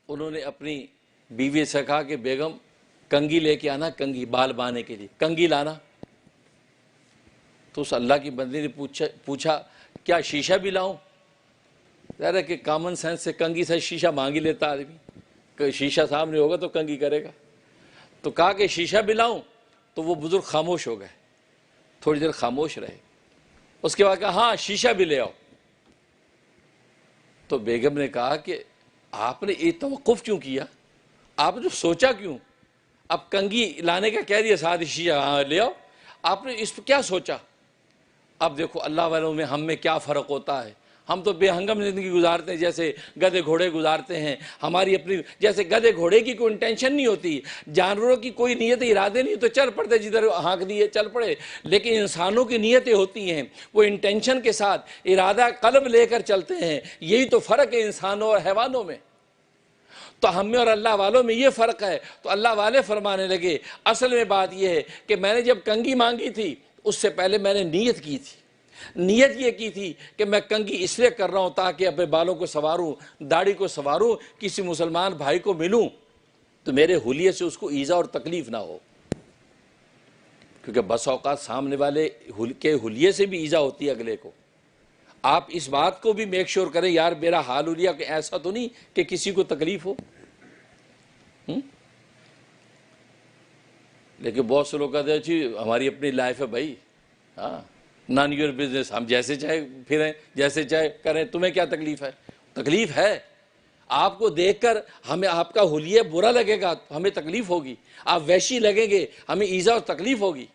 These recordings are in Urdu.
انہوں نے اپنی بیوی سے کہا کہ بیگم کنگھی لے کے آنا، کنگھی بال بانے کے لیے کنگھی لانا۔ تو اس اللہ کی بندی نے پوچھا کیا شیشہ بھی لاؤں؟ ظاہر ہے کہ کامن سینس سے کنگھی سے شیشہ مانگ ہی لیتا آدمی، کہ شیشہ سامنے ہوگا تو کنگھی کرے گا۔ تو کہا کہ شیشہ بھی لاؤں؟ تو وہ بزرگ خاموش ہو گئے، تھوڑی دیر خاموش رہے، اس کے بعد کہا ہاں شیشہ بھی لے آؤ۔ تو بیگم نے کہا کہ آپ نے یہ توقف کیوں کیا؟ آپ نے سوچا کیوں؟ اب کنگھی لانے کا کہہ دیا، ساتھ شیشہ ہاں لے آؤ، آپ نے اس پہ کیا سوچا؟ اب دیکھو اللہ والوں میں ہم میں کیا فرق ہوتا ہے، ہم تو بے ہنگم زندگی گزارتے ہیں جیسے گدھے گھوڑے گزارتے ہیں، ہماری اپنی جیسے گدھے گھوڑے کی کوئی انٹینشن نہیں ہوتی، جانوروں کی کوئی نیت ارادے نہیں تو چل پڑتے جدھر ہانک دیے چل پڑے، لیکن انسانوں کی نیتیں ہوتی ہیں، وہ انٹینشن کے ساتھ ارادہ قلب لے کر چلتے ہیں، یہی تو فرق ہے انسانوں اور حیوانوں میں۔ تو ہم میں اور اللہ والوں میں یہ فرق ہے۔ تو اللہ والے فرمانے لگے اصل میں بات یہ ہے کہ میں نے جب کنگھی مانگی تھی اس سے پہلے میں نے نیت کی تھی، نیت یہ کی تھی کہ میں کنگھی اس لیے کر رہا ہوں تاکہ اپنے بالوں کو سنواروں، داڑھی کو سنواروں، کسی مسلمان بھائی کو ملوں تو میرے حلیے سے اس کو ایذا اور تکلیف نہ ہو، کیونکہ بس اوقات سامنے والے کے حلیے سے بھی ایذا ہوتی ہے اگلے کو۔ آپ اس بات کو بھی میک شور کریں یار میرا حال حلیہ کہ ایسا تو نہیں کہ کسی کو تکلیف ہو۔ لیکن بہت سے لوگ کہتے ہیں جی ہماری اپنی لائف ہے بھائی، ہاں نان یور بزنس، ہم جیسے چاہے پھریں جیسے چاہے کریں، تمہیں کیا تکلیف ہے؟ تکلیف ہے، آپ کو دیکھ کر ہمیں آپ کا حلیہ برا لگے گا ہمیں تکلیف ہوگی، آپ وحشی لگیں گے ہمیں ایذا اور تکلیف ہوگی۔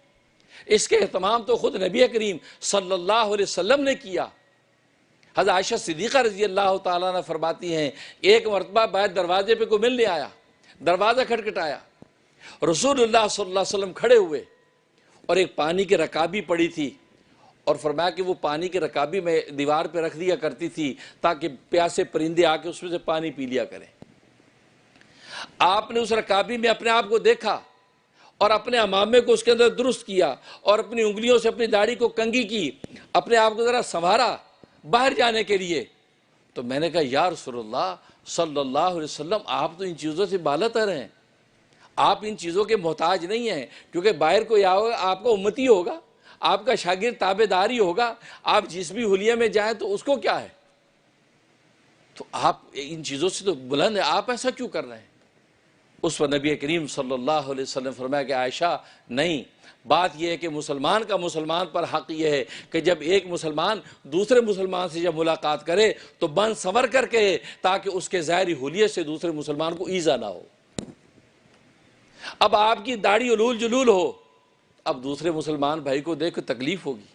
اس کے اہتمام تو خود نبی کریم صلی اللہ علیہ وسلم نے کیا۔ حضرت عائشہ صدیقہ رضی اللہ تعالیٰ عنہ فرماتی ہیں ایک مرتبہ باہر دروازے پہ کوئی ملنے آیا، دروازہ کھٹکھٹایا، رسول اللہ صلی اللہ علیہ وسلم کھڑے ہوئے اور ایک پانی کی رکابی پڑی تھی، اور فرمایا کہ وہ پانی کی رکابی میں دیوار پہ رکھ دیا کرتی تھی تاکہ پیاسے پرندے آ کے اس میں سے پانی پی لیا کریں۔ آپ نے اس رکابی میں اپنے آپ کو دیکھا اور اپنے امامے کو اس کے اندر درست کیا اور اپنی انگلیوں سے اپنی داڑھی کو کنگھی کی، اپنے آپ کو ذرا سنوارا باہر جانے کے لیے۔ تو میں نے کہا یا رسول اللہ صلی اللہ علیہ وسلم آپ تو ان چیزوں سے بالاتر ہیں، آپ ان چیزوں کے محتاج نہیں ہیں، کیونکہ باہر کوئی آؤگا آپ کا امتی ہوگا، آپ کا شاگرد تابع داری ہوگا، آپ جس بھی حلیے میں جائیں تو اس کو کیا ہے؟ تو آپ ان چیزوں سے تو بلند ہیں، آپ ایسا کیوں کر رہے ہیں؟ اس پر نبی کریم صلی اللہ علیہ وسلم فرمایا کہ عائشہ نہیں، بات یہ ہے کہ مسلمان کا مسلمان پر حق یہ ہے کہ جب ایک مسلمان دوسرے مسلمان سے جب ملاقات کرے تو بن سنور کر کے، تاکہ اس کے ظاہری حلیے سے دوسرے مسلمان کو ایذا نہ ہو۔ اب آپ کی داڑھی علول جلول ہو، اب دوسرے مسلمان بھائی کو دیکھ تکلیف ہوگی،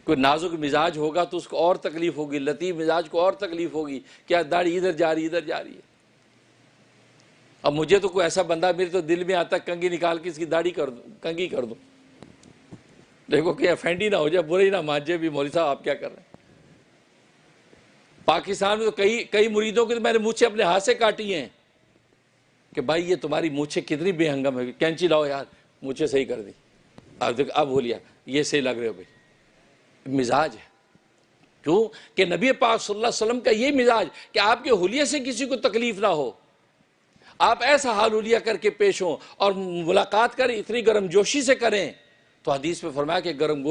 کوئی نازک مزاج ہوگا تو اس کو اور تکلیف ہوگی، لطیف مزاج کو اور تکلیف ہوگی، کیا داڑھی ادھر جا رہی ادھر جا رہی ہے۔ اب مجھے تو کوئی ایسا بندہ میرے تو دل میں آتا ہے کنگھی نکال کے اس کی داڑھی کر دوں، کنگھی کر دوں، دیکھو کہ افینڈی نہ ہو جائے، برے ہی نہ مان جائے بھی مولوی صاحب آپ کیا کر رہے ہیں۔ پاکستان میں تو کئی مریدوں کے میں نے مونچھیں اپنے ہاتھ سے کاٹی ہیں کہ بھائی یہ تمہاری مونچھیں کتنی بے ہنگم ہے، کینچی لاؤ یار مونچھیں صحیح کر دی، اب دیکھ اب ہو لیا یہ صحیح لگ رہے ہو بھائی۔ مزاج ہے، کیوں کہ نبی پاک صلی اللہ علیہ وسلم کا یہ مزاج کہ آپ کے حلیے سے کسی کو تکلیف نہ ہو، آپ ایسا حال حلیہ کر کے پیش ہوں اور ملاقات کریں اتنی گرم جوشی سے کریں۔ تو حدیث میں فرمایا کہ گرم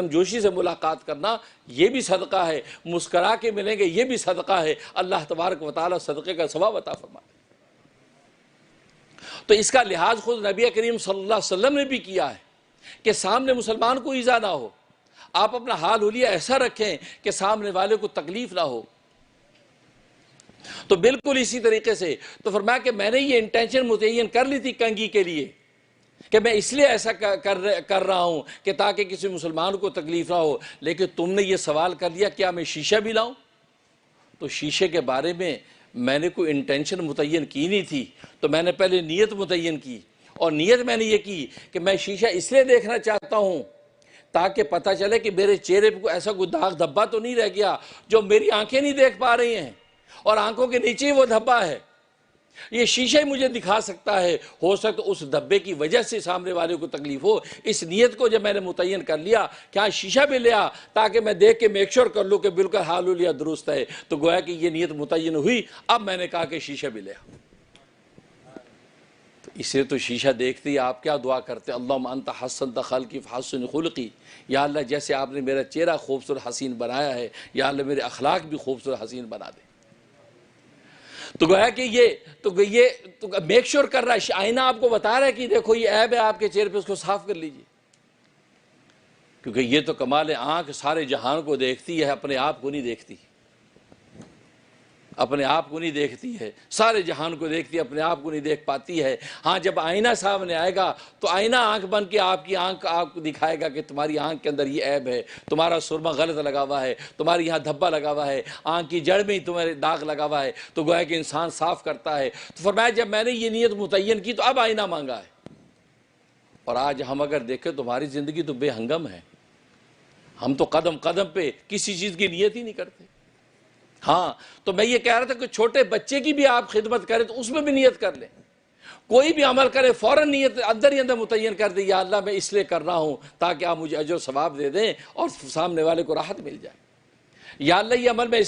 جوشی سے ملاقات کرنا یہ بھی صدقہ ہے، مسکرا کے ملیں گے یہ بھی صدقہ ہے، اللہ تبارک و تعالی صدقے کا ثواب عطا فرمائے۔ تو اس کا لحاظ خود نبی کریم صلی اللہ علیہ وسلم نے بھی کیا ہے کہ سامنے مسلمان کو ایذا نہ ہو، آپ اپنا حال حلیہ ایسا رکھیں کہ سامنے والے کو تکلیف نہ ہو۔ تو بالکل اسی طریقے سے تو فرمایا کہ میں نے یہ انٹینشن متعین کر لی تھی کنگھی کے لیے کہ میں اس لیے ایسا کر رہا ہوں کہ تاکہ کسی مسلمان کو تکلیف نہ ہو، لیکن تم نے یہ سوال کر لیا کیا میں شیشہ بھی لاؤں؟ تو شیشے کے بارے میں نے کوئی انٹینشن متعین کی نہیں تھی، تو میں نے پہلے نیت متعین کی، اور نیت میں نے یہ کی کہ میں شیشہ اس لیے دیکھنا چاہتا ہوں تاکہ پتہ چلے کہ میرے چہرے پہ ایسا کوئی داغ دھبا تو نہیں رہ گیا جو میری آنکھیں نہیں دیکھ پا رہی ہیں، اور آنکھوں کے نیچے ہی وہ دھبا ہے، یہ شیشہ ہی مجھے دکھا سکتا ہے، ہو سکتا اس دھبے کی وجہ سے سامنے والے کو تکلیف ہو۔ اس نیت کو جب میں نے متعین کر لیا، کیا شیشہ بھی لیا تاکہ میں دیکھ کے میک شور کر لوں کہ بالکل حالولیا درست ہے، تو گویا کہ یہ نیت متعین ہوئی۔ اب میں نے کہا کہ شیشہ بھی لیا، تو اسے تو شیشہ دیکھتے ہی آپ کیا دعا کرتے؟ اللہم انت حسنت خلقی فحسن خلقی، یا اللہ جیسے آپ نے میرا چہرہ خوبصورت حسین بنایا ہے، یا اللہ میرے اخلاق بھی خوبصورت حسین بنا دے۔ تو گویا کہ یہ میک شور کر رہا ہے، آئینہ آپ کو بتا رہا ہے کہ دیکھو یہ عیب ہے آپ کے چہرے پہ، اس کو صاف کر لیجئے۔ کیونکہ یہ تو کمال ہے، آنکھ سارے جہان کو دیکھتی ہے، اپنے آپ کو نہیں دیکھتی، اپنے آپ کو نہیں دیکھتی ہے، سارے جہان کو دیکھتی ہے، اپنے آپ کو نہیں دیکھ پاتی ہے۔ ہاں جب آئینہ سامنے آئے گا تو آئینہ آنکھ بن کے آپ کی آنکھ آپ کو دکھائے گا کہ تمہاری آنکھ کے اندر یہ عیب ہے، تمہارا سرما غلط لگا ہوا ہے، تمہاری یہاں دھبا لگا ہوا ہے، آنکھ کی جڑ میں ہی تمہارے داغ لگا ہوا ہے، تو گویا کہ انسان صاف کرتا ہے۔ تو فرمایا جب میں نے یہ نیت متعین کی تو اب آئینہ مانگا ہے۔ اور آج ہم اگر دیکھیں تو ہماری زندگی تو بے ہنگم ہے، ہم تو قدم قدم پہ کسی چیز کی نیت ہی نہیں کرتے۔ ہاں تو میں یہ کہہ رہا تھا کہ چھوٹے بچے کی بھی آپ خدمت کریں تو اس میں بھی نیت کر لیں، کوئی بھی عمل کرے فوراً نیت اندر ہی اندر متعین کر دیں، یا اللہ میں اس لیے کر رہا ہوں تاکہ آپ مجھے اجر و ثواب دے دیں اور سامنے والے کو راحت مل جائے، یا اللہ یہ عمل میں